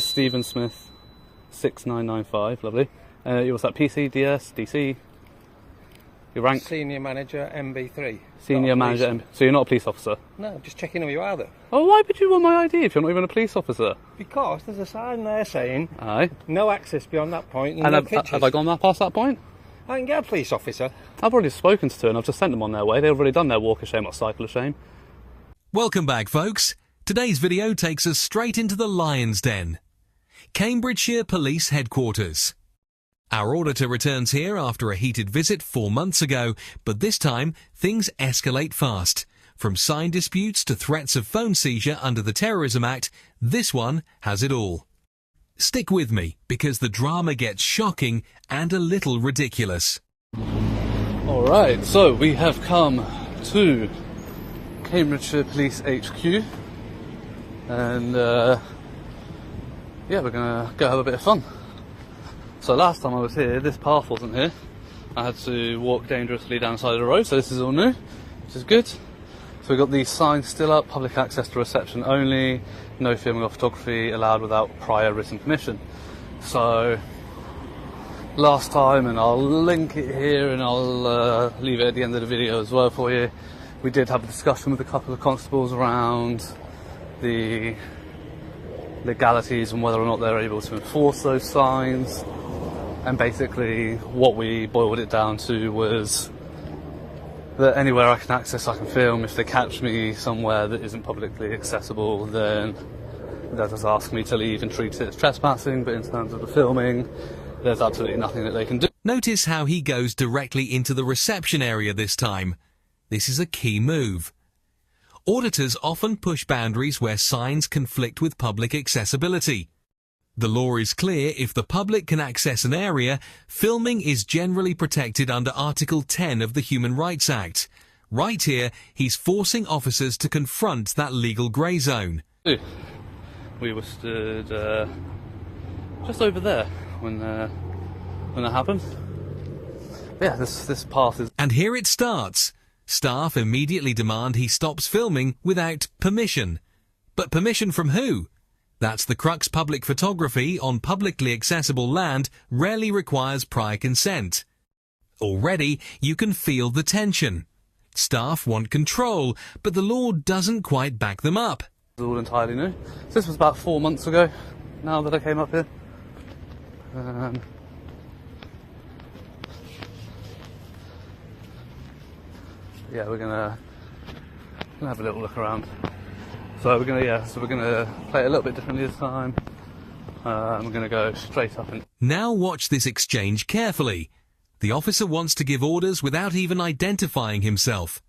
Stephen Smith, 6995, lovely. You was that PC, DS, DC? Your rank? Senior Manager, MB3. Senior Manager, so you're not a police officer? No, I'm just checking who you are though. Oh, why would you want my ID if you're not even a police officer? Because there's a sign there saying Aye. no access beyond that point. And no have I gone past that point? I can get a police officer. I've already spoken to two and I've just sent them on their way. They've already done their walk of shame or cycle of shame. Welcome back, folks. Today's video takes us straight into the lion's den. Cambridgeshire Police Headquarters. Our auditor returns here after a heated visit 4 months ago, but this time things escalate fast. From sign disputes to threats of phone seizure under the Terrorism Act, this one has it all. Stick with me, because the drama gets shocking and a little ridiculous. Alright, so we have come to Cambridgeshire Police HQ, and yeah, we're gonna go have a bit of fun. So last time I was here, this path wasn't here. I had to walk dangerously down the side of the road, so this is all new, which is good. So we've got these signs still up: public access to reception only, no filming or photography allowed without prior written permission. So last time, and I'll link it here and I'll leave it at the end of the video as well for you, we did have a discussion with a couple of constables around the legalities and whether or not they're able to enforce those signs. And basically what we boiled it down to was that anywhere I can access I can film. If they catch me somewhere that isn't publicly accessible, then they'll just ask me to leave and treat it as trespassing. But in terms of the filming, there's absolutely nothing that they can do. Notice how he goes directly into the reception area this time. This is a key move. Auditors often push boundaries where signs conflict with public accessibility. The law is clear: if the public can access an area, filming is generally protected under Article 10 of the Human Rights Act. Right here, he's forcing officers to confront that legal grey zone. We were stood just over there when that happened. Yeah, this path is... And here it starts. Staff immediately demand he stops filming without permission. But permission from who? That's the crux. Public photography on publicly accessible land rarely requires prior consent. Already, you can feel the tension. Staff want control, but the law doesn't quite back them up. It's all entirely new. So this was about 4 months ago, now that I came up here. Yeah, we're gonna have a little look around. So we're gonna play it a little bit differently this time. We're gonna go straight up and... Now watch this exchange carefully. The officer wants to give orders without even identifying himself.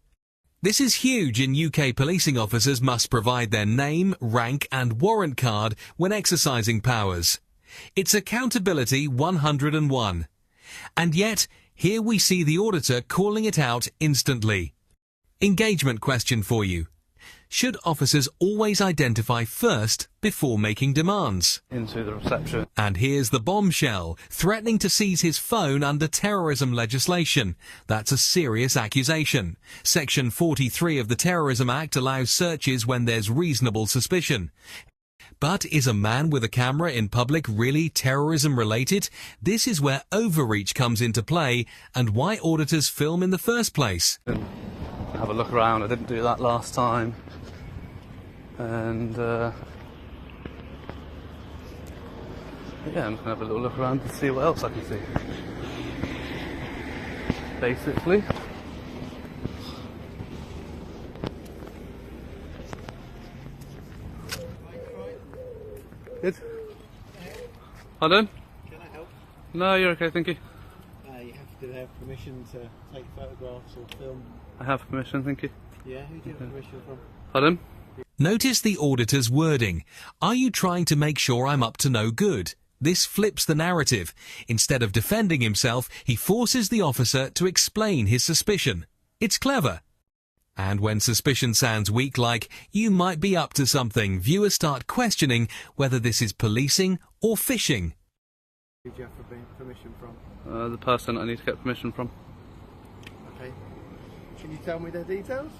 This is huge in UK policing. Officers must provide their name, rank and warrant card when exercising powers. It's accountability 101. And yet, here we see the auditor calling it out instantly. Engagement question for you. Should officers always identify first before making demands? Into the reception. And here's the bombshell: threatening to seize his phone under terrorism legislation. That's a serious accusation. Section 43 of the Terrorism Act allows searches when there's reasonable suspicion. But is a man with a camera in public really terrorism related? This is where overreach comes into play and why auditors film in the first place. Have a look around. I didn't do that last time. And yeah, I'm just gonna have a little look around to see what else I can see. Basically. Good. Pardon? Can I help? No, you're okay, thank you. You have to have permission to take photographs or film. I have permission, thank you. Yeah, who do you have permission from? Pardon? Notice the auditor's wording. Are you trying to make sure I'm up to no good? This flips the narrative. Instead of defending himself, he forces the officer to explain his suspicion. It's clever. And when suspicion sounds weak, like "you might be up to something," viewers start questioning whether this is policing or fishing. Who do you have permission from? The person I need to get permission from. Okay. Can you tell me the details?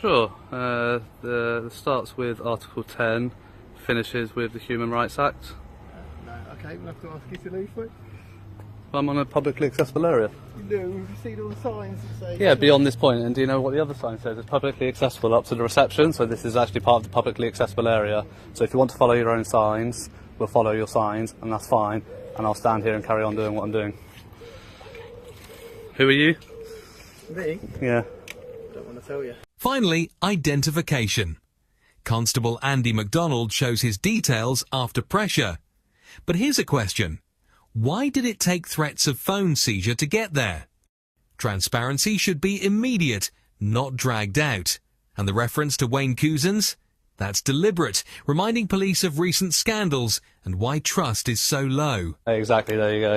Sure. The starts with Article 10, finishes with the Human Rights Act. Okay, we'll have to ask you to leave, mate. I'm on a publicly accessible area. No, we've seen all the signs that say... Yeah, beyond this point, and do you know what the other sign says? It's publicly accessible up to the reception, so this is actually part of the publicly accessible area. So if you want to follow your own signs, we'll follow your signs, and that's fine, and I'll stand here and carry on doing what I'm doing. Who are you? Me? Yeah. Don't want to tell you. Finally, identification. Constable Andy MacDonald shows his details after pressure. But here's a question. Why did it take threats of phone seizure to get there? Transparency should be immediate, not dragged out. And the reference to Wayne Couzens? That's deliberate, reminding police of recent scandals and why trust is so low. Exactly, there you go.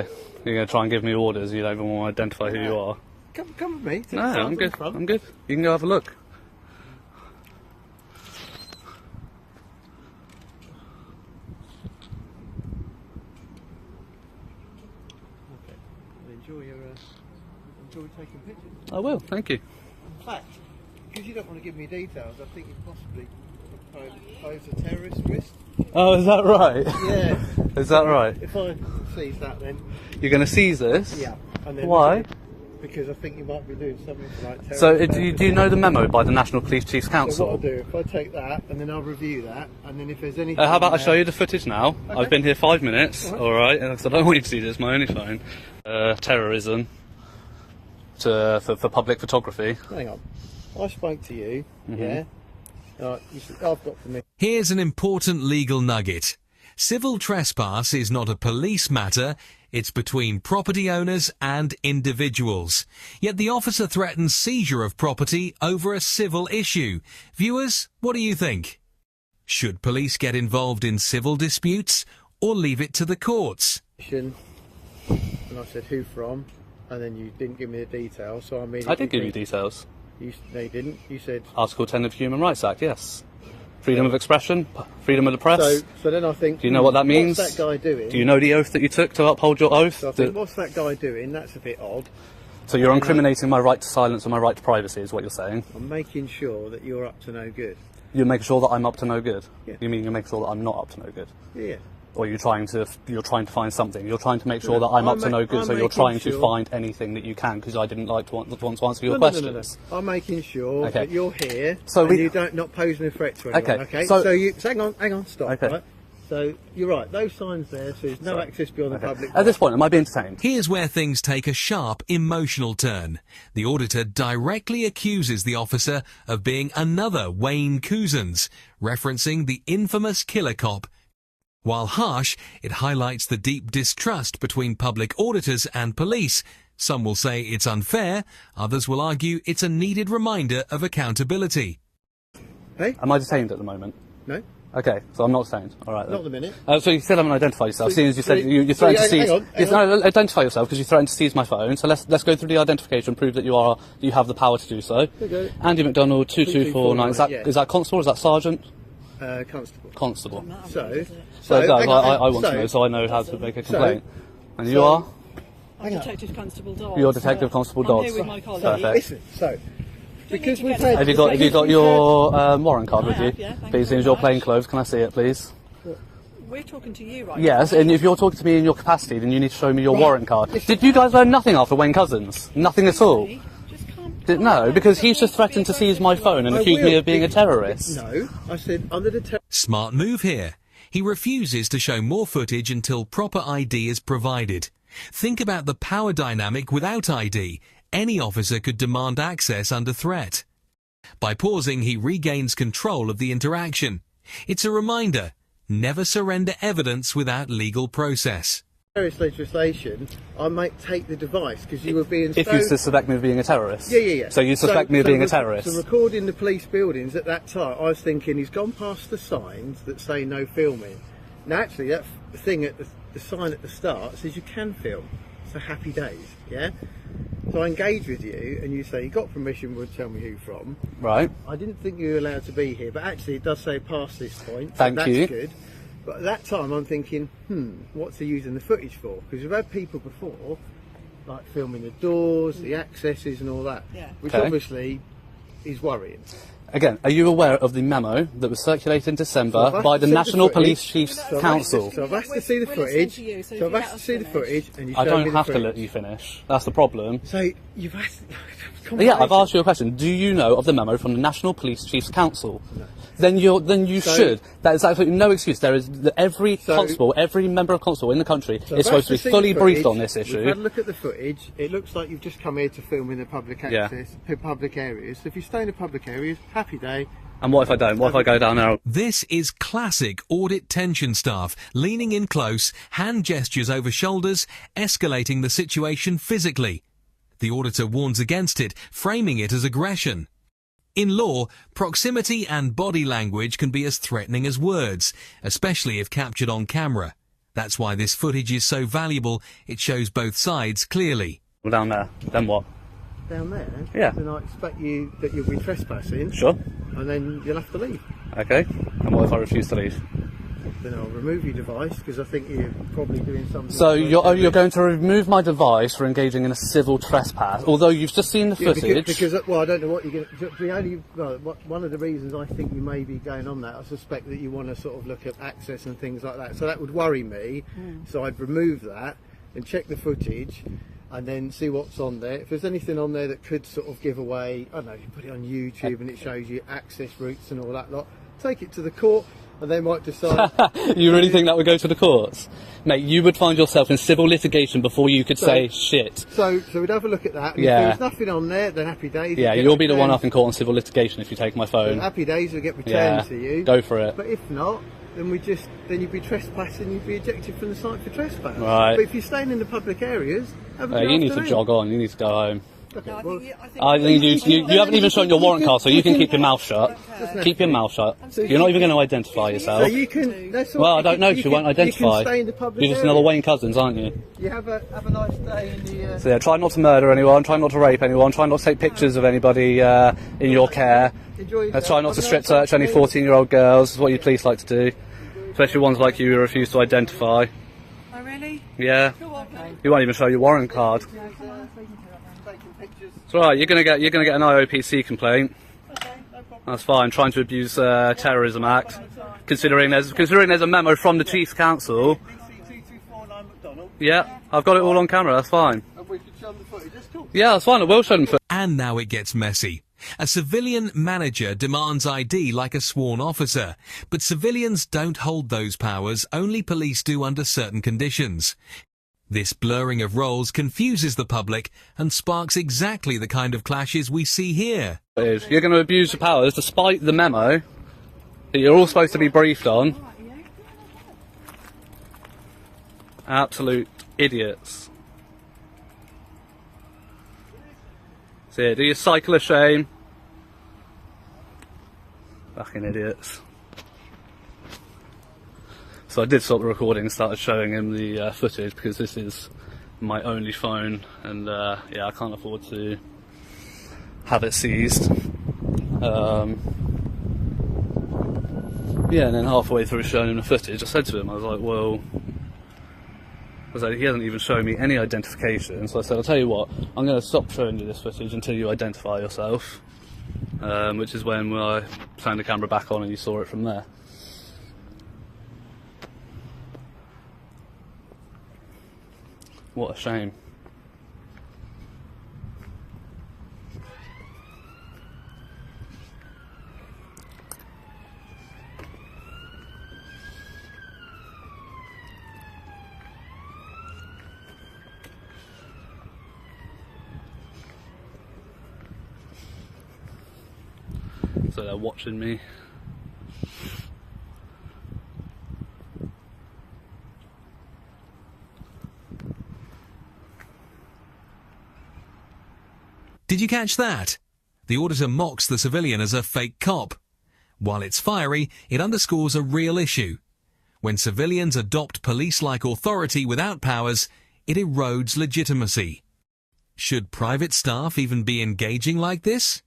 You're going to try and give me orders, you don't even want to identify who you are. Come with me. No, I'm good. I'm good. You can go have a look. Enjoy taking pictures. I will, thank you. In fact, because you don't want to give me details, I think you possibly pose a terrorist risk. Oh, is that right? Yeah. Is that right? If I seize that, then You're going to seize this? yeah. And then Why? Because I think you might be doing something like terrorist. So, do you know the memo by the National Police Chiefs So Council? what I'll do, if I take that, and then I'll review that, and then if there's anything... How about I there- show you the footage now? Okay. I've been here 5 minutes, Alright. alright? And I don't want you to see this, my only phone. Terrorism for public photography. Hang on. I spoke to you, Mm-hmm. yeah? You said, I've got permission. Here's an important legal nugget. Civil trespass is not a police matter, it's between property owners and individuals. Yet the officer threatens seizure of property over a civil issue. Viewers, what do you think? Should police get involved in civil disputes or leave it to the courts? And I said, who from? And then you didn't give me the details, so I immediately... I did give you details. No, you didn't. You said... Article 10 of the Human Rights Act, yes. Freedom of expression, freedom of the press. So then I think... Do you know what that means? What's that guy doing? Do you know the oath that you took to uphold your oath? So I think, what's that guy doing? That's a bit odd. So you're incriminating my right to silence and my right to privacy, is what you're saying. I'm making sure that you're up to no good. You're making sure that I'm up to no good. Yeah. You mean you're making sure that I'm not up to no good? Yeah. Or you're trying to find something. You're trying to make sure that I'm up to no good. I'm So you're making trying to sure- find anything that you can because I didn't like to want to answer your No. questions. I'm making sure Okay. that you're here So and you don't not posing a threat to anyone. Okay, So, so- you hang on, stop. Okay. Right? So you're right. Those signs there. So there's no access beyond the public. At this point, am I being detained? Here's where things take a sharp emotional turn. The auditor directly accuses the officer of being another Wayne Couzens, referencing the infamous killer cop. While harsh, it highlights the deep distrust between public auditors and police. Some will say it's unfair, others will argue it's a needed reminder of accountability. Hey, Am I detained at the moment? no, Okay, so I'm not detained. All right. not the minute. So you still haven't identified yourself. So- Seeing as you said so- you so threatened to seize. hang on. No, identify yourself because you threatened to seize my phone. So let's go through the identification, prove that you have the power to do so. Okay. Andy MacDonald, 2249. Is that yeah. is that constable? Or is that sergeant? Constable. Constable. So No, hang on, I want to know so I know how to make a complaint. And you are? I'm Detective Constable Dodds. You're Detective Constable I'm Dodds. here with my colleague. Perfect. Listen, so because we've get had Have you got your warrant card with I you? have, yeah, thank Please, you in very your much. plainclothes. Can I see it, please? We're talking to you right Yes, now. and if you're talking to me in your capacity, then you need to show me your warrant card. Did you guys learn nothing after Wayne Couzens? Nothing at all? Just calm No, down. because he's just threatened to seize my phone and I accused me will, of being a terrorist. No, I said under the Smart move here. He refuses to show more footage until proper ID is provided. Think about the power dynamic without ID. Any officer could demand access under threat. By pausing, he regains control of the interaction. It's a reminder, never surrender evidence without legal process. terrorist legislation, I might take the device because you were being If you suspect me of being a terrorist? Yeah. So you suspect me of being a terrorist? So recording the police buildings at that time, I was thinking he's gone past the signs that say no filming. Now actually that thing at the sign at the start says you can film. So happy days, yeah? So I engage with you and you say you got permission, would tell me who from. Right. I didn't think you were allowed to be here, but actually it does say past this point. So Thank that's you. good. But at that time I'm thinking, what's he using the footage for? Because we've had people before, like filming the doors, the accesses and all that, Yeah. which Okay. obviously is worrying. Again, are you aware of the memo that was circulated in December So I've by asked the to see the National footage. Police Chiefs So I've Council? So I've asked to see the We're listening footage. to you, so if So I've you asked let to us see the finish. footage, and you I showed don't me the have to footage. let you finish. That's the problem. So you've asked. Yeah, I've asked you a question. Do you know of the memo from the National Police Chiefs Council? No. Then you should. That is absolutely no excuse. There is every constable, every member of constable in the country is supposed to be fully briefed on this issue. We've had a look at the footage. It looks like you've just come here to film in the public access, public areas. So if you stay in the public areas, happy day. And what if I don't? What if I go down there? This is classic audit tension staff, leaning in close, hand gestures over shoulders, escalating the situation physically. The auditor warns against it, framing it as aggression. In law, proximity and body language can be as threatening as words, especially if captured on camera. That's why this footage is so valuable. It shows both sides clearly. Well, down there. Then what? Down there? Yeah. Then I expect that you'll be trespassing. Sure. And then you'll have to leave. Okay. And what if I refuse to leave? Then I'll remove your device because I think you're probably doing something. So you're going to remove my device for engaging in a civil trespass, although you've just seen the footage. Because well, I don't know what you're going to. The only one of the reasons I think you may be going on that, I suspect that you want to sort of look at access and things like that. So that would worry me. So I'd remove that and check the footage, and then see what's on there. If there's anything on there that could sort of give away, I don't know, you put it on YouTube and it shows you access routes and all that lot. Take it to the court. And they might decide. You really think that would go to the courts? Mate, you would find yourself in civil litigation before you could say shit. So we'd have a look at that. And Yeah. if there's nothing on there, then happy days. Yeah, you'll be the one up in court on civil litigation if you take my phone. Happy days will get returned Yeah, to you. go for it. But if not, then you'd be trespassing, you'd be ejected from the site for trespass. Right. But if you're staying in the public areas, have a good You need to afternoon. jog on, you need to go home. Okay, No, well, I think you haven't even shown your warrant card, so you can keep your mouth shut. Keep your mouth shut. You're not even going to identify so yourself. you can. That's all, Well, I don't know because you won't identify. You can stay in the public You're just area. another Wayne Cousins, aren't you? You have a nice day in the. So yeah, try not to murder anyone, try not to rape anyone, try not to take pictures of anybody in your care. Enjoy yourself. Try not to Have a strip nice search any afternoon. 14-year-old girls, is what you police like to do. Especially ones like you who refuse to identify. Oh, really? Yeah. Go on, then. You won't even show your warrant card. Taking pictures. It's alright, you're gonna get an IOPC complaint. Okay, no problem. That's fine, trying to abuse Terrorism Act. Considering there's a memo from the Chiefs Council. BC2249 McDonald. Yeah, I've got it all on camera, that's fine. And we could show them the footage. That's cool. Yeah, that's fine, I will show them for. And now it gets messy. A civilian manager demands ID like a sworn officer, but civilians don't hold those powers, only police do under certain conditions. This blurring of roles confuses the public and sparks exactly the kind of clashes we see here. You're going to abuse your powers despite the memo that you're all supposed to be briefed on. Absolute idiots. So yeah, do your cycle of shame. Fucking idiots. So I did stop the recording and started showing him the footage because this is my only phone and yeah, I can't afford to have it seized. Yeah, and then halfway through showing him the footage, I said to him, I was like, well, he hasn't even shown me any identification, so I said, I'll tell you what, I'm going to stop showing you this footage until you identify yourself, which is when I turned the camera back on and you saw it from there. What a shame. So they're watching me. Did you catch that? The auditor mocks the civilian as a fake cop. While it's fiery, it underscores a real issue. When civilians adopt police-like authority without powers, it erodes legitimacy. Should private staff even be engaging like this?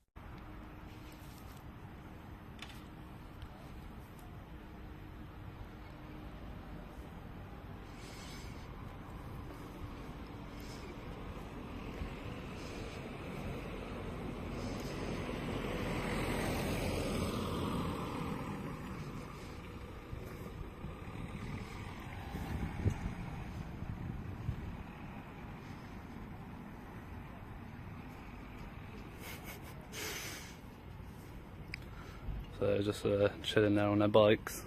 So just chilling there on their bikes.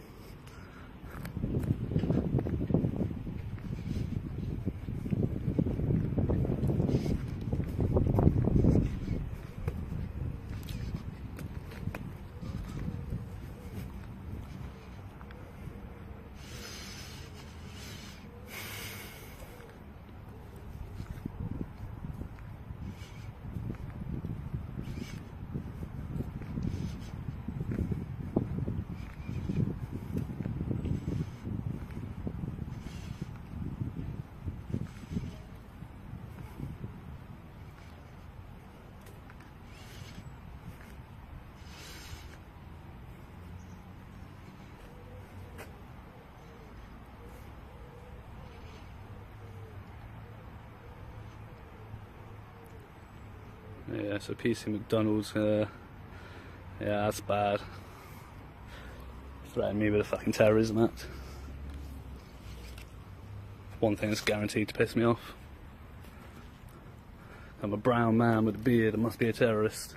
Yeah, so PC McDonald's, yeah, that's bad. Threatened me with a fucking Terrorism Act. One thing that's guaranteed to piss me off. I'm a brown man with a beard, I must be a terrorist.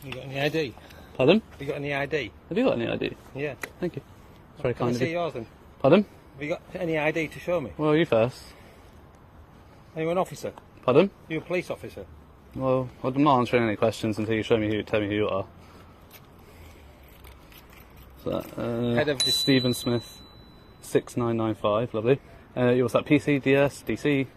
You got any ID? Pardon? Have you got any ID? Have you got any ID? Yeah. Thank you. It's very Can I kind of see you. yours then? Pardon? Have you got any ID to show me? Well, you first. Are you an officer? Pardon? Are you a police officer? Well, I'm not answering any questions until you tell me who you are. So, Head of the- Stephen Smith, 6995, lovely. What's that, PC, DS, DC?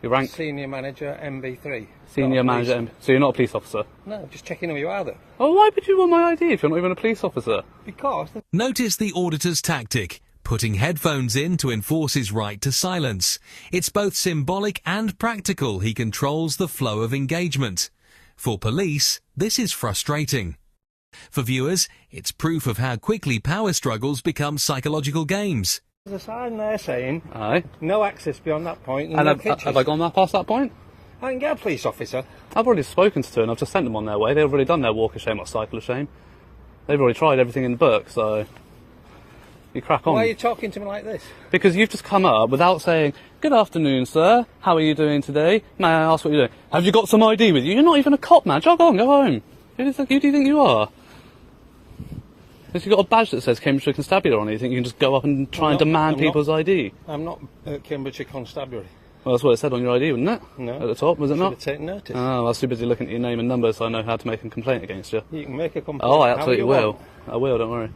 Your rank? Senior manager, MB3. Senior Not a manager. police- So you're not a police officer? No, just checking who you are though. Oh, why would you want my ID if you're not even a police officer? Because Notice the auditor's tactic, putting headphones in to enforce his right to silence. It's both symbolic and practical. He controls the flow of engagement. For police, this is frustrating. For viewers, it's proof of how quickly power struggles become psychological games. there's a sign there saying Aye. no access beyond that point. And no have pictures. I gone past that point? I can get a police officer. I've already spoken to two and I've just sent them on their way. They've already done their walk of shame or cycle of shame. They've already tried everything in the book, so you crack on. Why are you talking to me like this? Because you've just come up without saying, "Good afternoon, sir. How are you doing today? May I ask what you're doing? Have you got some ID with you? You're not even a cop, man. Jog on, go home. Who do you think you are? If you've got a badge that says Cambridgeshire Constabulary on it, you think you can just go up and try and demand I'm not- people's ID? I'm not at Cambridgeshire Constabulary. Well, that's what it said on your ID, wouldn't it? No. At the top, was it Should not? have taken notice. Oh, I was too busy looking at your name and number so I know how to make a complaint against you. You can make a complaint. Oh, I however absolutely you will. want. I will, don't worry.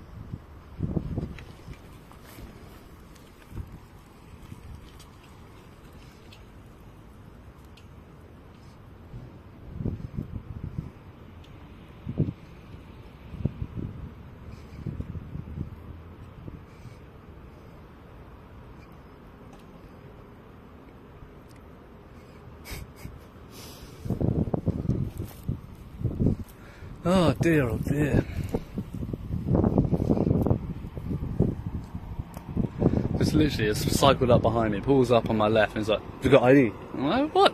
Oh dear, oh dear. Just literally has cycled up behind me, pulls up on my left and he's like, "Have you got ID?" I'm like, "What?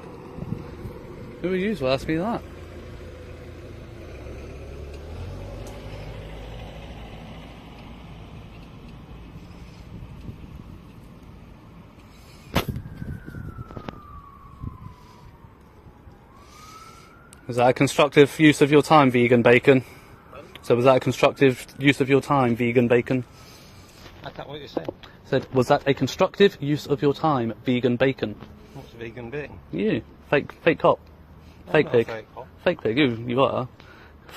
Who are you to ask me that?" Was that a constructive use of your time, vegan bacon? So was that a constructive use of your time, vegan bacon? I can't what you're saying. Said, was that a constructive use of your time, vegan bacon? What's vegan bacon? You, fake cop, fake I'm not a pig, fake cop. fake pig. You are.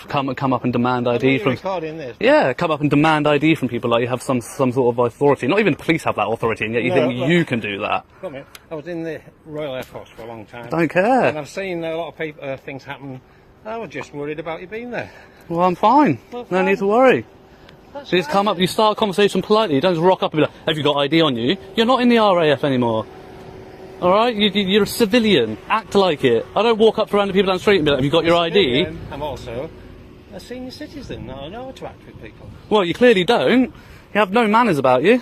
Come up and demand I know ID you're from. recording this. Yeah, come up and demand ID from people like you have some sort of authority. Not even police have that authority, and yet you No, think look. you can do that. Come here. I was in the Royal Air Force for a long time. Don't And care. I've seen a lot of people, things happen. I was just worried about you being there. Well, I'm fine. Well, No fine. need to worry. So you just come up, you start a conversation politely. You don't just rock up and be like, have you got ID on you? You're not in the RAF anymore. Alright? You're a civilian. Act like it. I don't walk up to random people down the street and be like, have you got your ID? I'm also a senior citizen. I know how to act with people. Well, you clearly don't. You have no manners about you.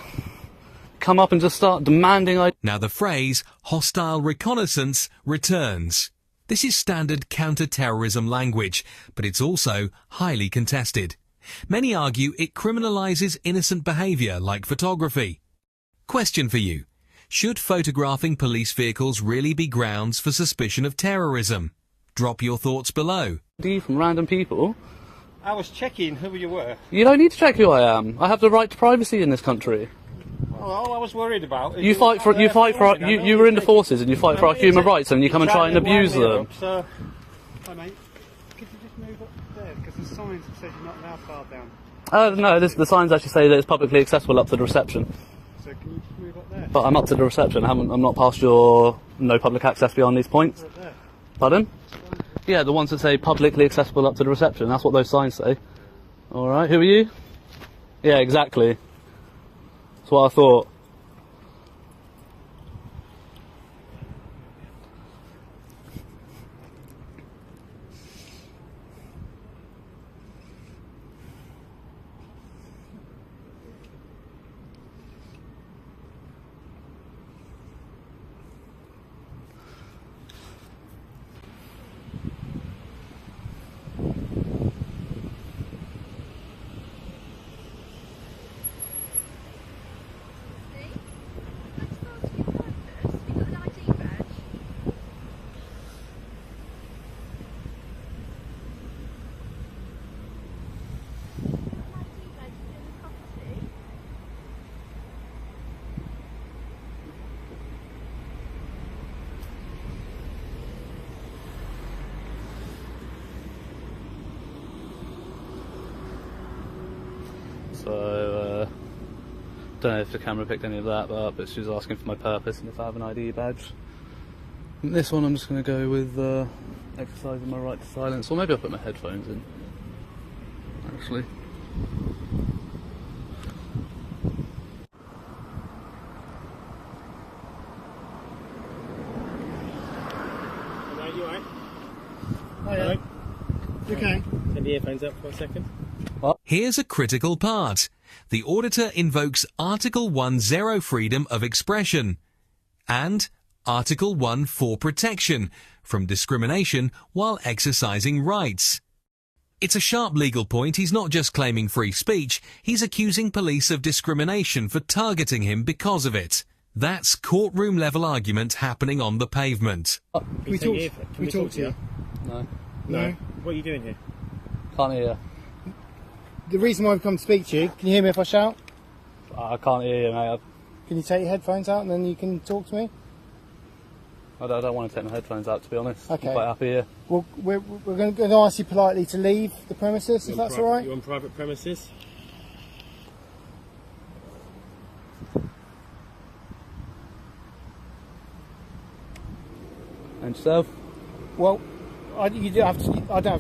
Come up and just start demanding ID. Now the phrase hostile reconnaissance returns. This is standard counter-terrorism language, but it's also highly contested. Many argue it criminalises innocent behaviour like photography. Question for you. Should photographing police vehicles really be grounds for suspicion of terrorism? Drop your thoughts below. ID from random people. I was checking who you were. You don't need to check who I am. I have the right to privacy in this country. Well, all I was worried about is You were in the forces and you fight for our human rights and you come and try and abuse them. So, Hi, mate. Could you just move up there? Because the signs says you're not allowed far down. No, the signs actually say that it's publicly accessible up to the reception. So can you just move up there? But I'm up to the reception. I'm not past your no public access beyond these points. Up there. Pardon? Yeah, the ones that say publicly accessible up to the reception. That's what those signs say. Alright, who are you? Yeah, exactly. That's what I thought. So, don't know if the camera picked any of that up, but she was asking for my purpose and if I have an ID badge. And this one I'm just going to go with exercising my right to silence, or maybe I'll put my headphones in, actually. are you alright? Hello. You okay? Turn the earphones up for a second. Here's a critical part. The auditor invokes Article 1 freedom of expression and Article 1 protection from discrimination while exercising rights. It's a sharp legal point. He's not just claiming free speech, he's accusing police of discrimination for targeting him because of it. That's courtroom level argument happening on the pavement. Can we talk to you? No. No. What are you doing here? Can't hear. The reason why I've come to speak to you, can you hear me if I shout? I can't hear you, mate. Can you take your headphones out and then you can talk to me? I don't want to take my headphones out, to be honest. Okay. I'm quite happy here. Well, we're going to ask you politely to leave the premises, if that's all right? You're on private premises? And yourself? Well, I don't have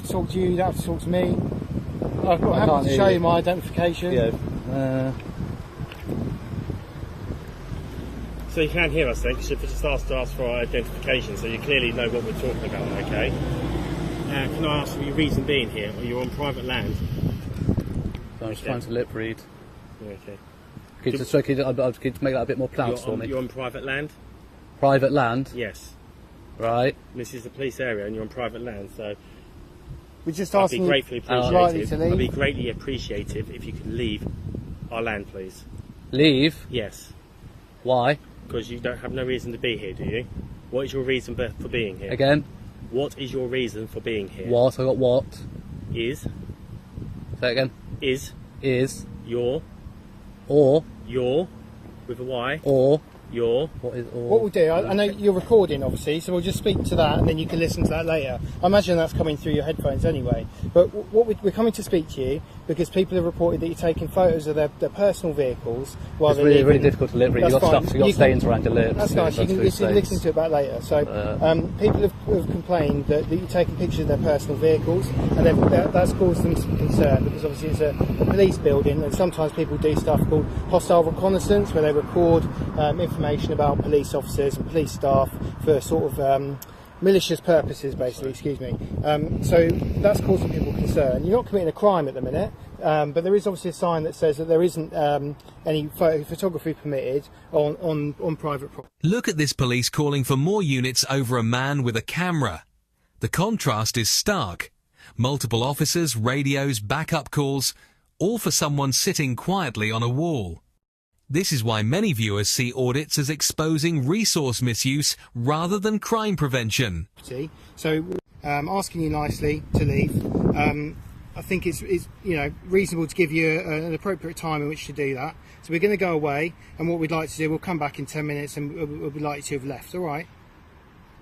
to talk to you, you don't have to talk to me. I'm can't happy to hear show you. you my identification. Yeah. So you can hear us then, because you've just asked us for our identification, so you clearly know what we're talking about, okay? Can I ask for your reason being here? Are you on private land? So I'm just trying to lip read. Yeah, okay. Could you just make that a bit more pronounced for me? You're on private land? Private land? Yes. Right. This is the police area and you're on private land, so We're just I'd be asking gratefully politely to appreciative. leave. I'd be greatly appreciative if you could leave our land, please. Leave? Yes. Why? Because you don't have no reason to be here, do you? What is your reason for being here? Again? What is your reason for being here? What? I got what? Is Say it again. Is Is your or with a Y or What we'll do, I know you're recording obviously, so we'll just speak to that and then you can listen to that later. I imagine that's coming through your headphones anyway. But we're coming to speak to you because people have reported that you're taking photos of their personal vehicles while It's they're really, leaving. really difficult to live. You've got stuff, you've got stains around your lips. That's nice. You can listen to it back later. So people have complained that you're taking pictures of their personal vehicles, and that's caused them some concern because obviously it's a police building, and sometimes people do stuff called hostile reconnaissance, where they record information about police officers and police staff for sort of malicious purposes, basically. Excuse me. So that's causing people concern. You're not committing a crime at the minute. But there is obviously a sign that says that there isn't any photography permitted on private property. Look at this police calling for more units over a man with a camera. The contrast is stark. Multiple officers, radios, backup calls, all for someone sitting quietly on a wall. This is why many viewers see audits as exposing resource misuse rather than crime prevention. So asking you nicely to leave. I think it's reasonable to give you an appropriate time in which to do that. So we're going to go away, and what we'd like to do, we'll come back in 10 minutes, and we'd like you to have left. All right?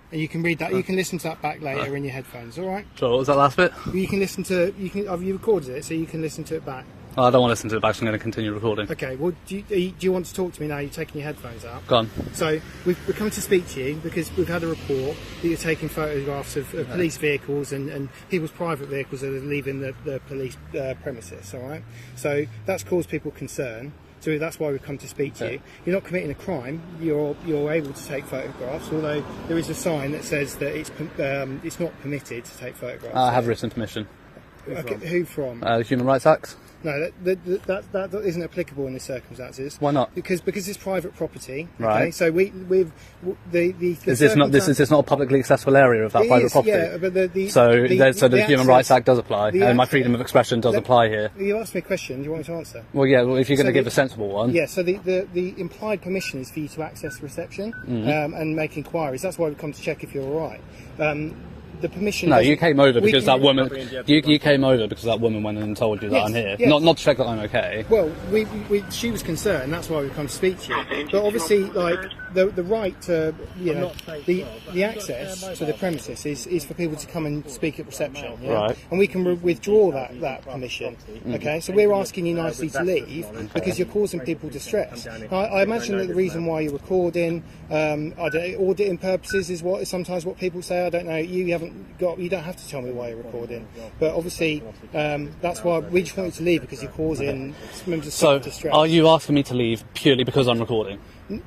And you can read that. You can listen to that back later in your headphones. All right? So what was that last bit? You can listen to. Have you recorded it, so you can listen to it back? Oh, I don't want to listen to it back, so I'm going to continue recording. Okay. Well, do you want to talk to me now? You're taking your headphones out. Go on. So we're coming to speak to you because we've had a report that you're taking photographs of police vehicles and people's private vehicles that are leaving the police premises. All right. So that's caused people concern. So that's why we've come to speak to you. You're not committing a crime. You're able to take photographs, although there is a sign that says that it's not permitted to take photographs. I have written permission. Who from? The Human Rights Act. No, that isn't applicable in the circumstances. Why not? Because it's private property. Okay? Right. So Is this not a publicly accessible area of that private property? Yeah, but the Human Rights Act does apply, and my freedom of expression does apply here. You asked me a question. Do you want me to answer? Well, yeah. Well, if you're going to give a sensible one. Yeah. So the implied permission is for you to access reception and make inquiries. That's why we've come to check if you're all right. The permission. No, you came over because that woman. You came over because that woman went and told you that I'm here. Yes. Not to check that I'm okay. Well, she was concerned. That's why we've come to speak to you. But obviously, like the right to the access to the premises is for people to come and speak at reception. Yeah? Right. And we can withdraw that permission. Okay. So we're asking you nicely to leave because you're causing people distress. I imagine that the reason why you're recording, auditing purposes is sometimes what people say. I don't know. You don't have to tell me why you're recording, but obviously that's why we just want you to leave because you're causing members of staff distress. Are you asking me to leave purely because I'm recording?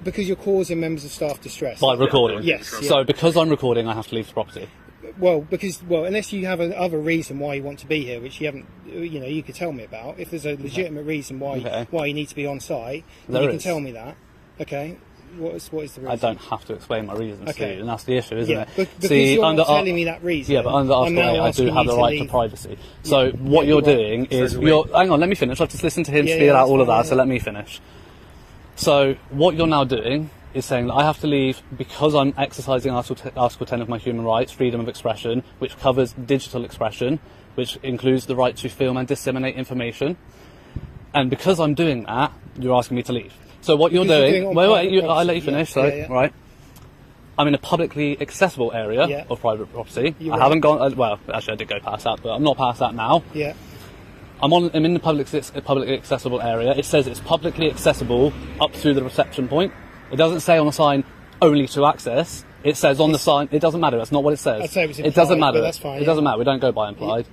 Because you're causing members of staff distress. By recording? Yes. Yeah. So because I'm recording, I have to leave the property? Well, unless you have another reason why you want to be here, which you haven't, you could tell me about. If there's a legitimate reason why you need to be on site, then you can tell me that. Okay. What is the reason? I don't have to explain my reasons to you, and that's the issue, isn't it? Because you're not telling me that reason. Yeah, but under Article 8, I do have the right to privacy. So what you're doing is... Hang on, let me finish. I've just listened to him spiel out all of that, so let me finish. So what you're now doing is saying that I have to leave because I'm exercising Article 10 of my human rights, freedom of expression, which covers digital expression, which includes the right to film and disseminate information. And because I'm doing that, you're asking me to leave. So what you're doing... I'll let you finish, right? I'm in a publicly accessible area of private property. I haven't gone... well, actually I did go past that, but I'm not past that now. Yeah. I'm in the publicly accessible area. It says it's publicly accessible up through the reception point. It doesn't say on the sign only to access. It says on the sign... It doesn't matter. That's not what it says. I'd say it was implied, it doesn't matter. But that's fine. It doesn't matter. We don't go by implied.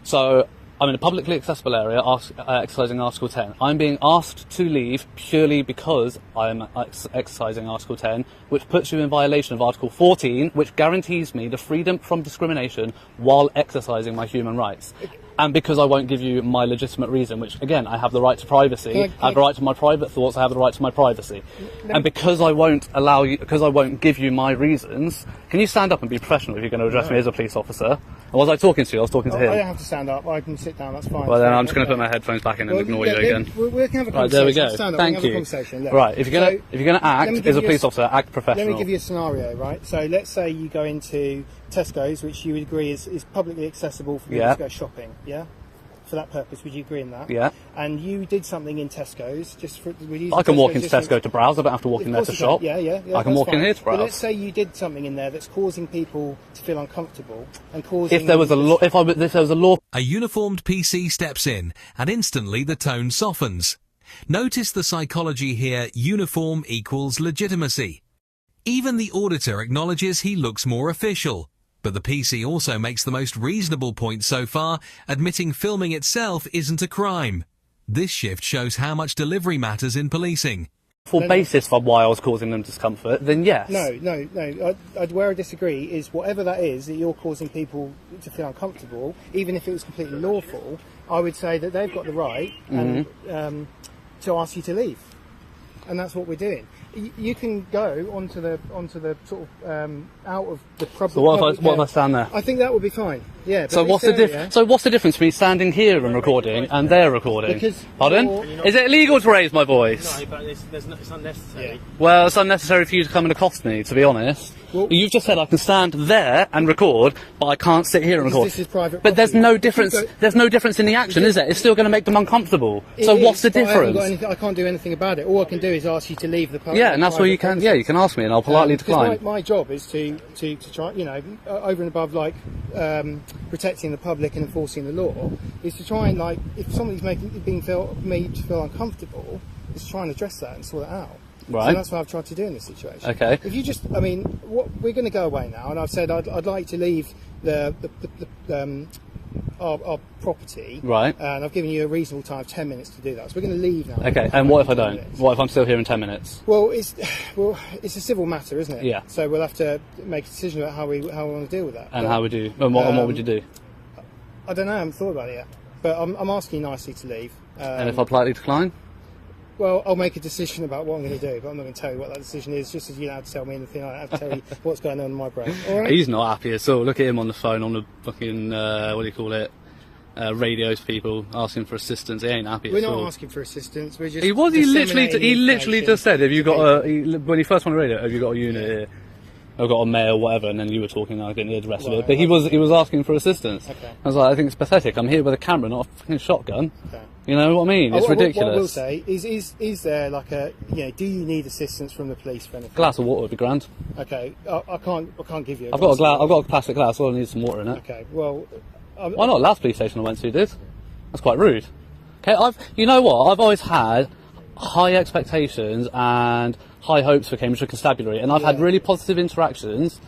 So... I'm in a publicly accessible area exercising Article 10. I'm being asked to leave purely because I'm exercising Article 10, which puts you in violation of Article 14, which guarantees me the freedom from discrimination while exercising my human rights. And because I won't give you my legitimate reason, which, again, I have the right to privacy, I have the right to my private thoughts, I have the right to my privacy. And because I won't give you my reasons, can you stand up and be professional if you're going to address me as a police officer? And was I talking to you? I was talking to him. I don't have to stand up. I can sit down. That's fine. Well, then I'm just going to put my headphones back in and ignore you again. We can have a conversation. Right, there we go. Stand up. Thank you. Look. Right, if you're going to act as a police officer, act professional. Let me give you a scenario, right? So let's say you go into Tesco's, which you would agree is publicly accessible for people to go shopping, yeah? for that purpose. Would you agree in that? Yeah. And you did something in Tesco's just for. I can walk into Tesco to browse. I don't have to walk in there to shop. Yeah. I can walk in here to browse. But let's say you did something in there that's causing people to feel uncomfortable and causing. If there was a law, if there was a law. A uniformed PC steps in, and instantly the tone softens. Notice the psychology here: uniform equals legitimacy. Even the auditor acknowledges he looks more official. But the PC also makes the most reasonable point so far, admitting filming itself isn't a crime. This shift shows how much delivery matters in policing. Basis for why I was causing them discomfort, then yes. No. Where I disagree is whatever that is that you're causing people to feel uncomfortable, even if it was completely lawful, I would say that they've got the right to ask you to leave. And that's what we're doing. You can go onto the sort of out of the problem. So what if I stand there? I think that would be fine. Yeah. So what's the difference? So what's the difference between standing here and recording and there recording? Because pardon? Is it illegal to raise my voice? No, but it's unnecessary. Yeah. Well, it's unnecessary for you to come and accost me, to be honest. Well, you've just said I can stand there and record, but I can't sit here and record. This is private but there's property. no difference. There's no difference in the action, is there? It's still going to make them uncomfortable. So what's the difference? I can't do anything about it. All I can do is ask you to leave the public. Yeah, and that's where you can. Yeah, you can ask me, and I'll politely decline. My job is to try, over and above protecting the public and enforcing the law, is to try and if somebody's made to feel uncomfortable, is to try and address that and sort it out. Right. So that's what I've tried to do in this situation. Okay. If you just, we're going to go away now, and I've said I'd like to leave our property. Right. And I've given you a reasonable time of 10 minutes to do that. So we're going to leave now. Okay. And what if I don't? What if I'm still here in 10 minutes? Well, it's a civil matter, isn't it? Yeah. So we'll have to make a decision about how we want to deal with that. And how would you? And what would you do? I don't know. I haven't thought about it yet. But I'm asking you nicely to leave. And if I politely decline? Well, I'll make a decision about what I'm going to do, but I'm not going to tell you what that decision is, just as you don't have to tell me anything. I have to tell you what's going on in my brain. All right? He's not happy at all. Look at him on the phone, on the fucking, radio to people, asking for assistance. He ain't happy at all. We're not asking for assistance, we're just He literally just said, have you got when he first went on the radio, have you got a unit here? I've got a mail, whatever, and then you were talking, I didn't hear the rest of it. But he was asking for assistance. Okay. I was like, I think it's pathetic. I'm here with a camera, not a fucking shotgun. Okay. You know what I mean? It's ridiculous. What I will say is there do you need assistance from the police for anything? Glass of water would be grand. Okay, I can't give you. I've got a plastic glass. All I need is some water in it. Okay, well, why not? Last police station I went to did. That's quite rude. Okay, you know what? I've always had high expectations and high hopes for Cambridgeshire Constabulary, and I've had really positive interactions.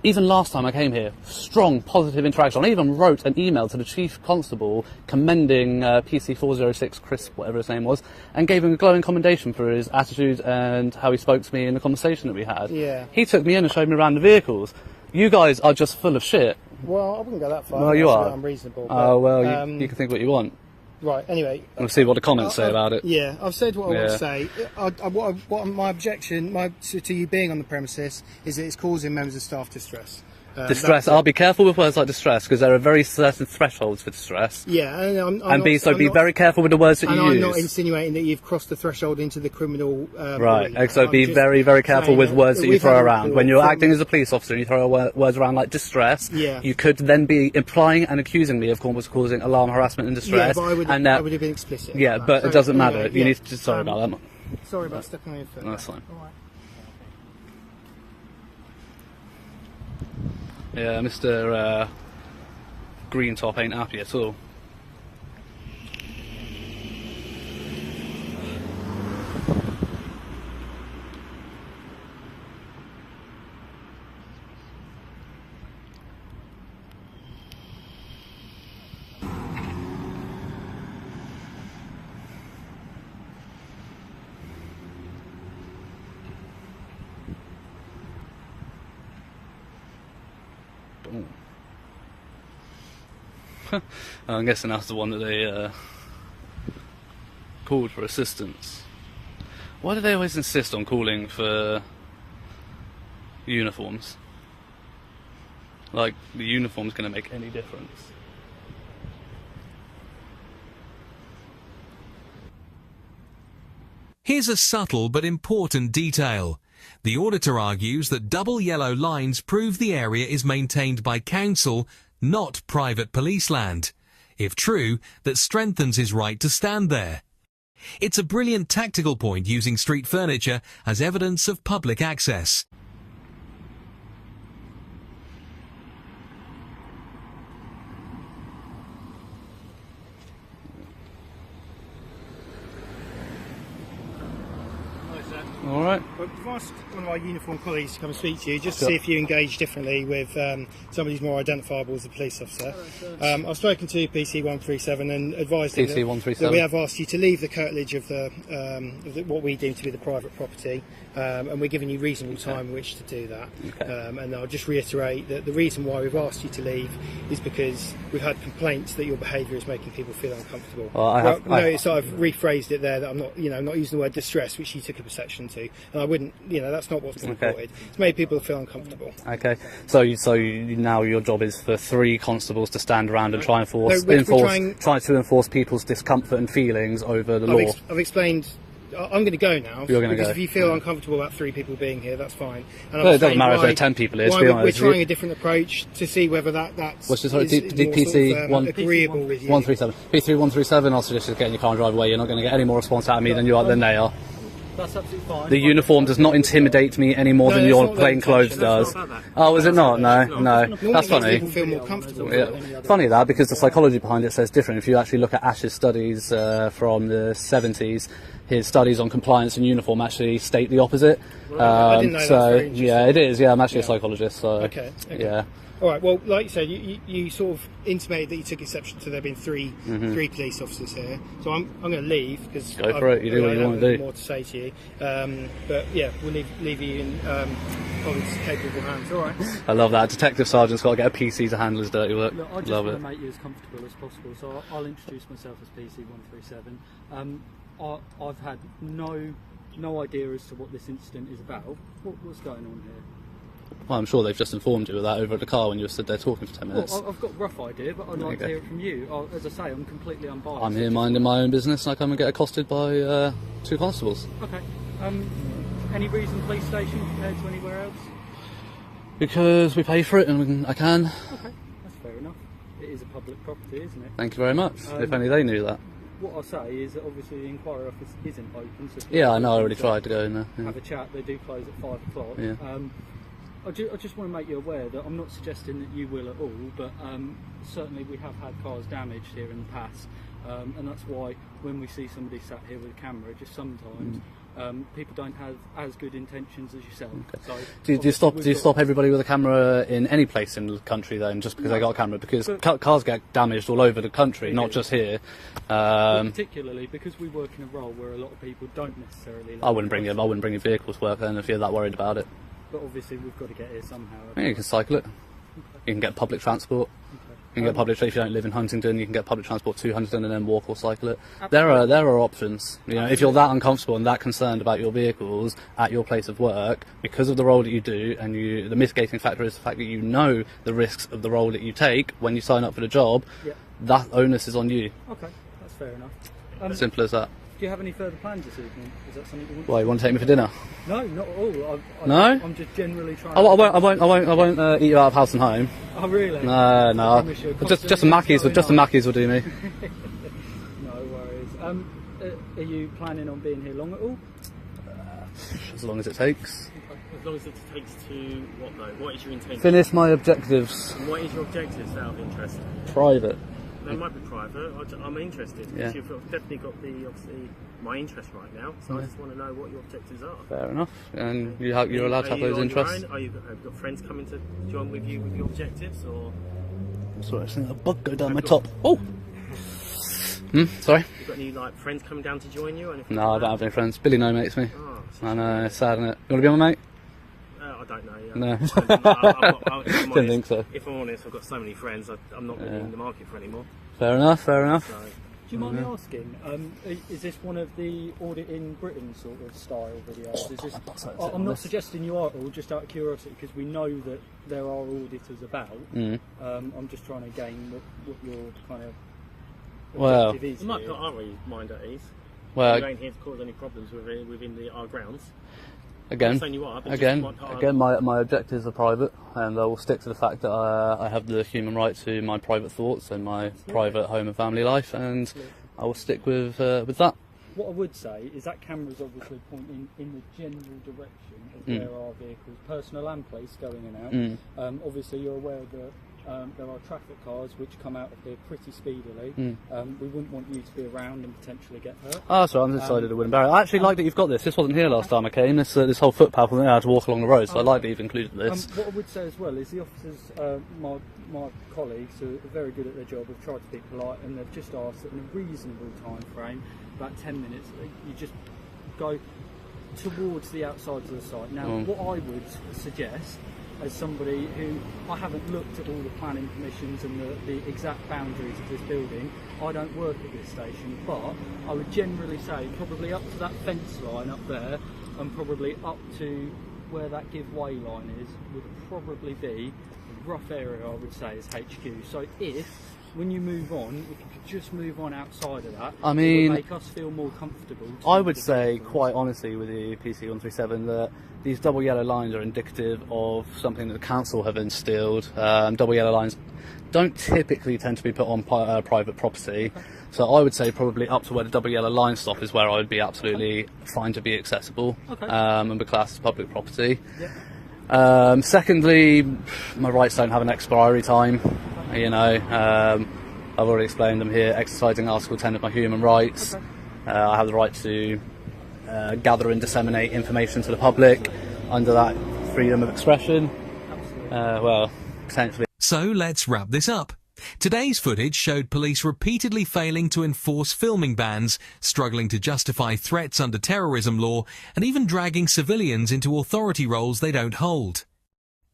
Even last time I came here, strong positive interaction. I even wrote an email to the Chief Constable commending PC 406 Chris, whatever his name was, and gave him a glowing commendation for his attitude and how he spoke to me in the conversation that we had. Yeah. He took me in and showed me around the vehicles. You guys are just full of shit. Well, I wouldn't go that far. Well, you are. Unreasonable. Oh, well, you can think what you want. Right, anyway. We'll see what the comments say about it. Yeah, I've said what I want to say. What my objection to you being on the premises is that it's causing members of staff distress. Distress. I'll be careful with words like distress because there are very certain thresholds for distress. Yeah, be very careful with the words that you use. I'm not insinuating that you've crossed the threshold into the criminal. Right. So be very, very careful with words that you throw around. When you're acting as a police officer and you throw words around like distress, you could then be implying and accusing me of causing alarm, harassment, and distress. Yeah, but I would have been explicit. Yeah, but it doesn't matter. You need to. Sorry about that. Sorry about stepping on your foot. That's fine. All right. Yeah, Mr. Green Top ain't happy at all. I'm guessing that's the one that they called for assistance. Why do they always insist on calling for uniforms? Like, the uniform's going to make any difference. Here's a subtle but important detail. The auditor argues that double yellow lines prove the area is maintained by council, not private police land. If true, that strengthens his right to stand there. It's a brilliant tactical point using street furniture as evidence of public access. All right. Well, I've asked one of our uniformed colleagues to come and speak to you, just to see if you engage differently with somebody who's more identifiable as a police officer. I've spoken to PC 137 and advised him that we have asked you to leave the curtilage of what we deem to be the private property, and we're giving you reasonable time in which to do that. And I'll just reiterate that the reason why we've asked you to leave is because we've had complaints that your behaviour is making people feel uncomfortable. I've rephrased it there, that I'm not using the word distress, which you took a perception to, and I wouldn't. That's not what's been reported. It's made people feel uncomfortable. Okay. So now your job is for 3 constables to stand around and try to enforce people's discomfort and feelings over the law. I've explained. I'm going to go now. You're going to go. If you feel uncomfortable about 3 people being here, that's fine. And it doesn't matter if there are 10 people here, to be honest. We're trying a different approach to see whether that's PC agreeable with you. 137. PC 137, I'll suggest you get in your car and drive away. You're not going to get any more response out of me than they are. That's absolutely fine. The uniform does not intimidate me any more than your plain clothes does. Oh, is it not? No. That's funny. People feel more comfortable. Funny that, because the psychology behind it says different. If you actually look at Ash's studies from the 70s, his studies on compliance and uniform actually state the opposite. I didn't know that. Yeah, it is. Yeah, I'm actually a psychologist. So okay. Yeah. All right. Well, like you said, you sort of intimated that you took exception to there being three police officers here. So I'm going to leave because go for it. You do what you want to do. More to say to you, but yeah, we'll leave you in Colin's capable hands. All right. I love that. Detective sergeant's got to get a PC to handle his dirty work. Look, I just love want it. to make you as comfortable as possible, so I'll introduce myself as PC 137. I've had no idea as to what this incident is about. What's going on here? Well, I'm sure they've just informed you of that over at the car when you were stood there talking for 10 minutes. Well, I've got a rough idea, but I'd like to hear it from you. As I say, I'm completely unbiased. I'm here minding my own business and I come and get accosted by 2 constables. Okay. Any reason police station compared to anywhere else? Because we pay for it and I can. Okay, that's fair enough. It is a public property, isn't it? Thank you very much. If only they knew that. What I'll say is that obviously the inquiry office isn't open. So yeah, I know. I already tried to go in there. Yeah. Have a chat. They do close at 5 o'clock. Yeah. I just want to make you aware that I'm not suggesting that you will at all, but certainly we have had cars damaged here in the past, and that's why when we see somebody sat here with a camera, just sometimes people don't have as good intentions as yourself. Okay. So do you stop everybody with a camera in any place in the country then, just because they got a camera? Because cars get damaged all over the country, not just here. Particularly because we work in a role where a lot of people don't necessarily. I wouldn't bring your vehicle to work then if you're that worried about it. But obviously we've got to get here somehow. Yeah, you can cycle it. Okay. You can get public transport. Okay. You can get public. If you don't live in Huntingdon, you can get public transport to Huntingdon and then walk or cycle it. Absolutely. There are options. You know, if you're that uncomfortable and that concerned about your vehicles at your place of work because of the role that you do, and the mitigating factor is the fact that you know the risks of the role that you take when you sign up for the job. Yeah. That onus is on you. Okay, that's fair enough. Simple as that. Do you have any further plans this evening? Is that something you want? Why, you want to take me for dinner? No, not at all. No? I'm just generally trying. I won't eat you out of house and home. Oh really? No. Just some Mackies will do me. No worries. Are you planning on being here long at all? As long as it takes. As long as it takes to what though? What is your intention? Finish my objectives. And what is your objectives out of interest? Private. They might be private. I'm interested because you've definitely got obviously my interest right now. So I just want to know what your objectives are. Fair enough. And you're allowed to have those interests. Have you got friends coming to join with you with your objectives, or? Sorry, I've seen a bug go down my top. Oh. Sorry. You got any friends coming down to join you? No, I don't have any friends. Billy no mates me. Oh, I know, it's sad, isn't it? You want to be my mate? I don't know. Yeah. No. Didn't think so. If I'm honest, I've got so many friends. I'm not really in the market for anymore. Fair enough. So, do you mind me asking? Is this one of the Audit in Britain sort of style videos? Is this? I'm not suggesting you are at all. Just out of curiosity, because we know that there are auditors about. I'm just trying to gain what your kind of objective is. You might put our mind at ease. Well, you ain't here to cause any problems within our grounds. again, not saying you are, but again, my objectives are private, and I will stick to the fact that I have the human right to my private thoughts and my private home and family life, and I will stick with that. What I would say is that camera's obviously pointing in the general direction of where our vehicles, personal and police, going in and out. Obviously, you're aware that there are traffic cars which come out of here pretty speedily. We wouldn't want you to be around and potentially get hurt. Oh, that's right, I'm decided to wooden barrier. I actually like that you've got this. This wasn't here last time I came. This whole footpath, I had to walk along the road, so I like that you've included this. What I would say as well is the officers, my colleagues, who are very good at their job, have tried to be polite, and they've just asked that in a reasonable time frame, about 10 minutes, you just go towards the outsides of the site. Now, what I would suggest, as somebody who, I haven't looked at all the planning permissions and the exact boundaries of this building, I don't work at this station, but I would generally say probably up to that fence line up there, and probably up to where that give way line is, would probably be a rough area, I would say, is HQ. So if, when you move on, if you could just move on outside of that, I mean, it would make us feel more comfortable. I would say, quite honestly, with the PC137, that these double yellow lines are indicative of something that the council have instilled. Double yellow lines don't typically tend to be put on private property, so I would say probably up to where the double yellow line stop is where I would be absolutely fine to be accessible and be classed as public property. Secondly, my rights don't have an expiry time. You know, I've already explained them here. Exercising Article 10 of my human rights. I have the right to gather and disseminate information to the public under that freedom of expression. Well, potentially. So let's wrap this up. Today's footage showed police repeatedly failing to enforce filming bans, struggling to justify threats under terrorism law, and even dragging civilians into authority roles they don't hold.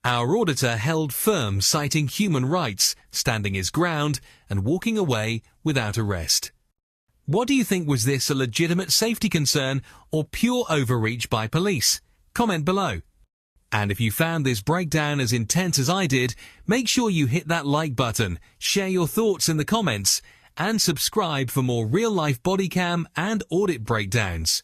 Our auditor held firm, citing human rights, standing his ground, and walking away without arrest. What do you think? Was this a legitimate safety concern or pure overreach by police? Comment below. And if you found this breakdown as intense as I did, make sure you hit that like button, share your thoughts in the comments, and subscribe for more real-life body cam and audit breakdowns.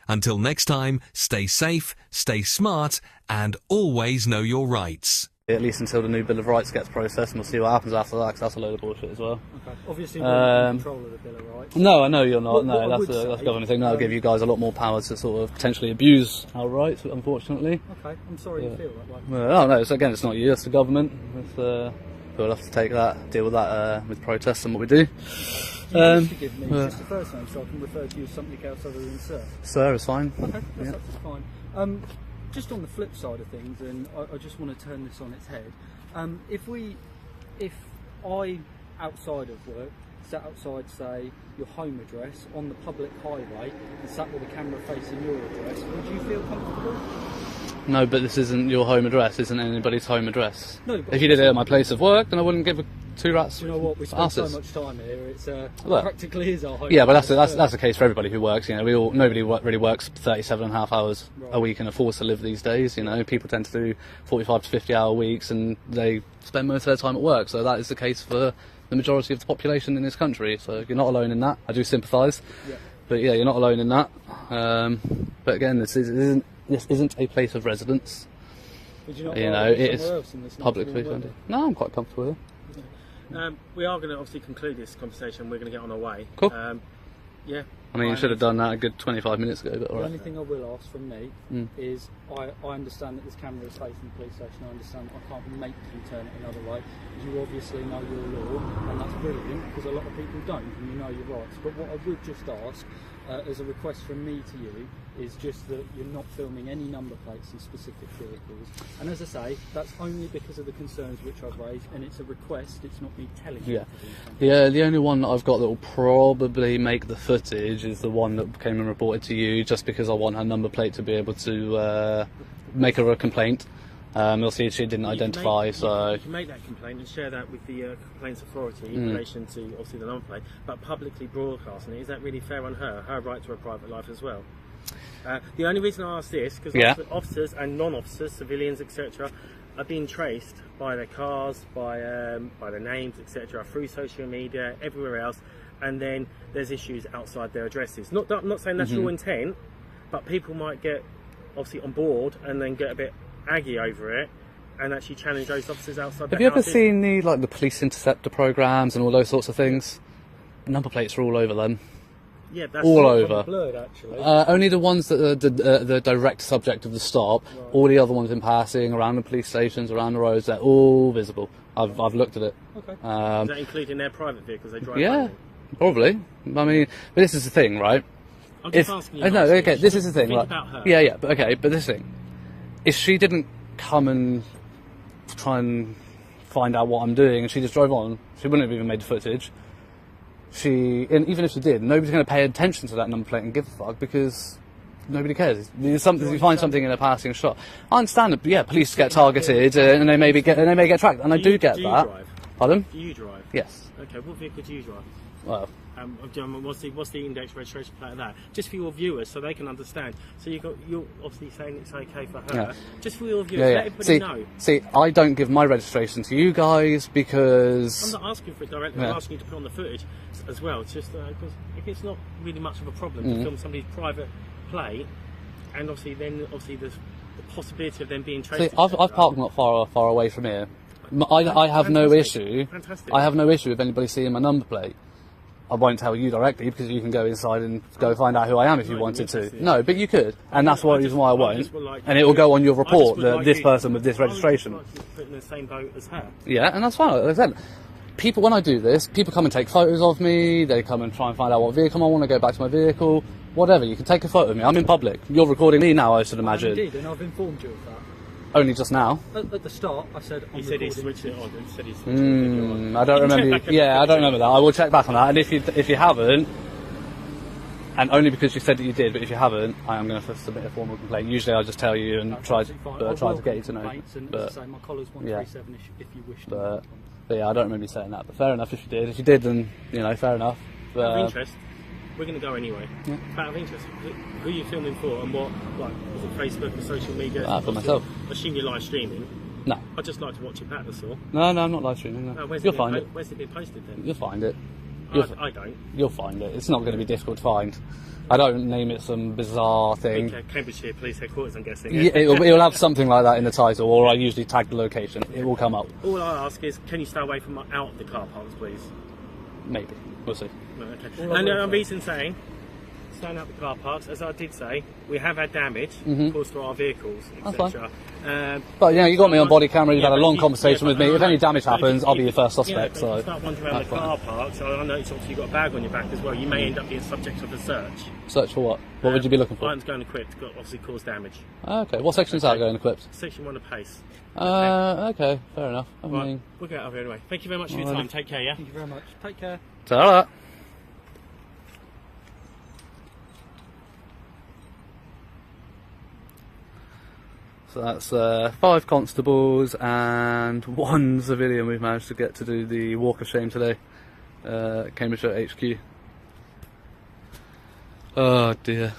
Until next time, stay safe, stay smart, and always know your rights. At least until the new Bill of Rights gets processed, and we'll see what happens after that, because that's a load of bullshit as well. Okay. Obviously, we're in control of the Bill of Rights. No, I know you're not. No, that's a government thing. That'll give you guys a lot more power to sort of potentially abuse our rights, unfortunately. Okay, I'm sorry you feel that way. No, no, again, it's not you, it's the government. We'll have to take that, deal with that with protests and what we do. Forgive me, just the first name, so I can refer to you as something else other than sir. Sir is fine. Okay, that's absolutely fine. Just on the flip side of things, and I just want to turn this on its head. If I, outside of work, sat outside, say, your home address on the public highway and sat with a camera facing your address, would you feel comfortable? No, but this isn't your home address, isn't anybody's home address. No, if you did it at my place of work, then I wouldn't give a two rats. You know what? We spend so much time here. It's practically is our home. Yeah, but that's the case for everybody who works. You know, nobody really works 37.5 hours a week and afford to live these days. You know, people tend to do 45 to 50-hour weeks, and they spend most of their time at work. So that is the case for the majority of the population in this country. So you're not alone in that. I do sympathise. Yeah. But yeah, you're not alone in that. But again, this isn't a place of residence. Would you not it is publicly funded. No, I'm quite comfortable here. We are going to obviously conclude this conversation. We're going to get on our way. Cool. Yeah. I mean, you should have done that a good 25 minutes ago, but all right. The only thing I will ask from me is, I understand that this camera is facing the police station. I understand that I can't make you turn it another way. You obviously know your law, and that's brilliant, because a lot of people don't, and you know your rights. But what I would just ask, as a request from me to you, is just that you're not filming any number plates in specific vehicles. And as I say, that's only because of the concerns which I've raised, and it's a request, it's not me telling you to do something. Yeah, the only one that I've got that will probably make the footage is the one that came and reported to you, just because I want her number plate to be able to make her a complaint. You'll see she didn't identify, you can make that complaint and share that with the complaints authority in relation to obviously the number plate, but publicly broadcasting it, is that really fair on her right to a private life as well? The only reason I ask this, because officers and non-officers, civilians, etc., are being traced by their cars, by their names, etc., through social media, everywhere else, and then there's issues outside their addresses. I'm not saying that's your intent, but people might get obviously on board and then get a bit aggy over it and actually challenge those officers outside. Have you ever seen the police interceptor programs and all those sorts of things? Number plates are all over them. Yeah, that's all over. Blurred, actually. Only the ones that are the direct subject of the stop. Right. All the other ones in passing, around the police stations, around the roads, they're all visible. I've looked at it. Okay. Is that including their private vehicles they drive? Yeah, probably. I mean, but this is the thing, right? I'm just asking you. No, okay. This is the thing. Think right? about her. Yeah, but okay. But this thing, if she didn't come and try and find out what I'm doing, and she just drove on, she wouldn't have even made the footage. And even if she did, nobody's going to pay attention to that number plate and give a fuck because nobody cares. You find something in a passing shot. I understand that, yeah, police get targeted and they may get tracked, and I do get that. Drive? Pardon? Do you drive? Yes. Okay, what vehicle do you drive? Well, what's the index registration plate of that? Just for your viewers, so they can understand. So you're obviously saying it's okay for her. Yeah. Just for your viewers, let everybody know. See, I don't give my registration to you guys because I'm not asking for it directly. I'm asking you to put on the footage as well. It's just because if it's not really much of a problem to film somebody's private plate, and obviously there's the possibility of them being traced. See, I've parked not far away from here. I have no issue. Fantastic. I have no issue with anybody seeing my number plate. I won't tell you directly because you can go inside and go find out who I am if you wanted to. No, but you could, and that's the reason why I won't. And it will go on your report that this person with this registration. I would just like you to put in the same boat as her. Yeah, and that's fine. Like I said, people, when I do this, people come and take photos of me. They come and try and find out what vehicle I want to go back to my vehicle. Whatever, you can take a photo of me. I'm in public. You're recording me now, I should imagine. Indeed, and I've informed you of that. Only just now. At the start, I said he said he switched it on. He said he switched it on. I don't remember. Yeah, I don't remember that. I will check back on that. And if you haven't, and only because you said that you did, but if you haven't, I am going to submit a formal complaint. Usually, I just tell you and try to get you to know. But my collar's 137 if you wish to. But yeah, I don't remember you saying that. But fair enough if you did. If you did, then fair enough. But, out of interest, we're going to go anyway. Yeah. Out of interest, who are you filming for and what? Like, is it Facebook or social media? For myself. I assume you're live streaming. No. I'd just like to watch it back, that's all. No, I'm not live streaming. No. You'll find it. Where's it being posted then? You'll find it. I don't. You'll find it. It's not going to be difficult to find. I don't name it some bizarre thing. Cambridgeshire Police Headquarters, I'm guessing. Yeah, it'll have something like that in the title, or I usually tag the location. It will come up. All I ask is, can you stay away from out of the car parks, please? Maybe. We'll see. Okay. And the reason saying, staying out the car parks, as I did say, we have had damage, of course, to our vehicles, etc. But you got me on body camera. You've had a long conversation with me. If any damage happens, I'll be your first suspect. So you start wandering around the car park. So I noticed obviously you've got a bag on your back as well. You may end up being subject of a search. Search for what? What would you be looking for? Items going equipped, obviously cause damage. Okay. What section is that going equipped? Section 1 of PACE. Okay. Fair enough. We'll get out of here anyway. Thank you very much for your time. Take care. Yeah. Thank you very much. Take care. Ta-ra. So that's 5 constables and 1 civilian we've managed to get to do the walk of shame today, Cambridgeshire HQ. Oh dear.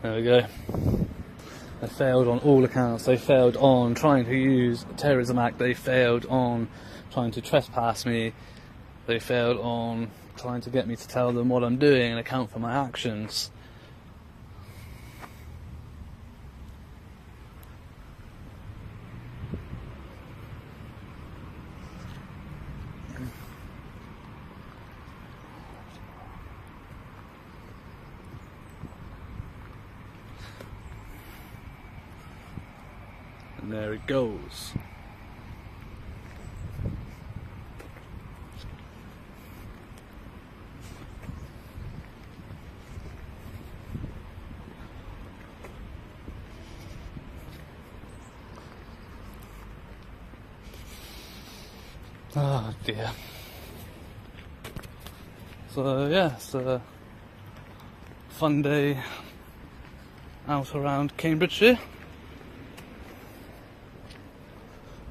There we go. They failed on all accounts. They failed on trying to use the Terrorism Act. They failed on trying to trespass me. They failed on trying to get me to tell them what I'm doing and account for my actions. And there it goes. Oh dear. So yeah, it's a fun day out around Cambridgeshire.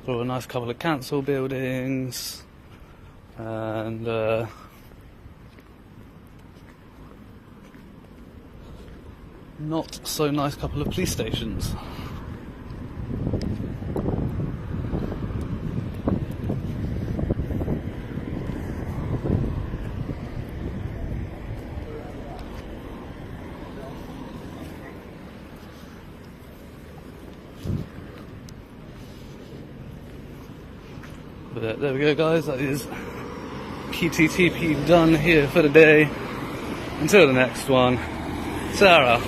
Saw a nice couple of council buildings and not so nice couple of police stations. But there we go, guys, that is QTTP done here for the day. Until the next one, Sarah.